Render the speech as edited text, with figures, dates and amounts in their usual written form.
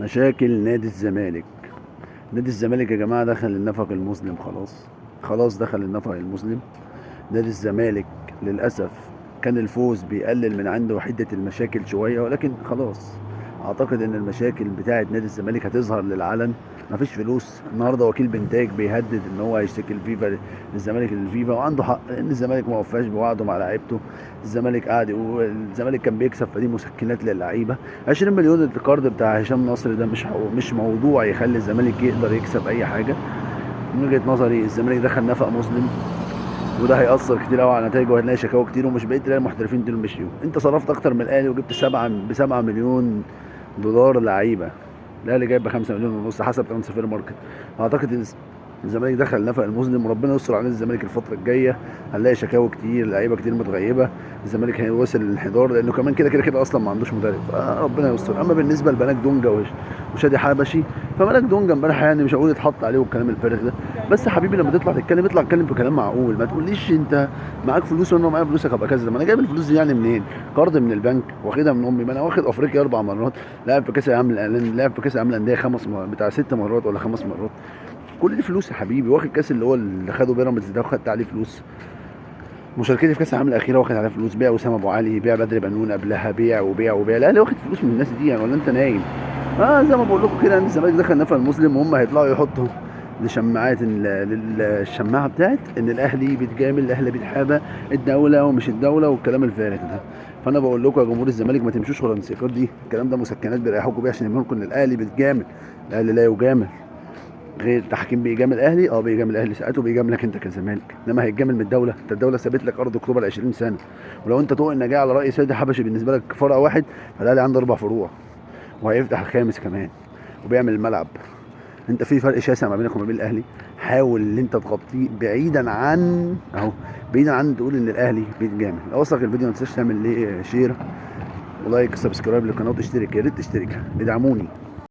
مشاكل نادي الزمالك. نادي الزمالك يا جماعة دخل النفق المظلم خلاص. خلاص دخل النفق المظلم. نادي الزمالك للأسف كان الفوز بيقلل من عنده حدة المشاكل شوية، ولكن خلاص أعتقد إن المشاكل بتاعة نادي الزمالك هتظهر للعلن. مفيش فلوس. النهارده وكيل بنتاج بيهدد إن هو هيشتكي الفيفا، الزمالك للفيفا، وعنده حق لأن الزمالك ما وفاش بوعده مع لعيبته. الزمالك قاعد يقول الزمالك كان بيكسب، فدي مسكنات للعيبه. 20 مليون القرض بتاع هشام نصر ده مش موضوع يخلي الزمالك يقدر يكسب اي حاجه. من وجهه نظري الزمالك دخل نفق مسلم، وده هيأثر كتير قوي على نتائجه، وهتلاقي شكاوى كتير، ومش بقيت تلاقي المحترفين دول مشيوا. انت صرفت اكتر من الاهلي وجبت ب7 مليون دولار لعيبه. الاهلي جايب ب5 مليون ونص حسب ترانسفير ماركت. اعتقد الزمالك دخل نفق المظلم، وربنا يستر على الزمالك الفتره الجايه. هنلاقي شكاوى كتير، لعيبه كتير متغيبه. الزمالك هيوصل للانحدار لانه كمان كده اصلا ما عندوش مدرب، فربنا يستر. اما بالنسبه لبنك دونجا وشادي حبشي، فبنك دونجا امبارح يعني مش هقول اتحط عليه والكلام الفارغ ده، بس حبيبي لما تطلع تتكلم اطلع اتكلم بكلام معقول. ما تقوليش انت معاك فلوس وانا معايا فلوسك ابقى كذا. ما انا جايب الفلوس دي يعني منين؟ قرض من البنك واخدها من امي. ما انا واخد افريقيا 4 مرات، لعب في كاس العالم لعب في كاس العالم للانديه 5 مرات، بتاع 6 مرات ولا 5 مرات. كل دي فلوس يا حبيبي. واخد كاس اللي هو اللي خده بيراميدز ده وخدت عليه فلوس. مشاركتي في كاس العالم الاخيره واخد عليها فلوس. بيع وسام ابو علي، بيع بدر بنون قبلها، بيع وبيع وبيع. لا واخد فلوس من الناس دي يعني، ولا انت نايم؟ زي ما بقول لكم كده ان الزمالك دخل نفق المسلم، وهم هيطلعوا يحطوا لشماعات للشماعه بتاعت ان الاهلي بيتجامل، الاهلي بيتحابى الدوله ومش الدوله والكلام الفارغ ده. فانا بقول لكم يا جمهور الزمالك ما تمشوش ورا الانسياقات دي. الكلام ده مسكنات بيريحوكم بيه عشان يبين لكم ان الاهلي بيتجامل. الاهلي لا يجامل. غير التحكيم بيجامل الاهلي، بيجامل الاهلي ساعات، وبيجاملك انت كزمالك. انما هيتجامل من الدوله؟ انت الدوله سابت لك ارض اكتوبر 20 سنه. ولو انت طوق النجاه على راي سيد حبشي بالنسبه لك فرع واحد، فالاهلي عنده 4 فروع وهيفتح الخامس كمان وبيعمل الملعب. انت في فرق شاسع ما بينك وما بين الاهلي. حاول ان انت تغطيه بعيدا عن بعيدا عن تقول ان الاهلي بيتجامل. لو وصلك الفيديو ما تنساش تعمل لي شير ولايك سبسكرايب للقناه وتشترك. يا ريت تشترك، ادعموني.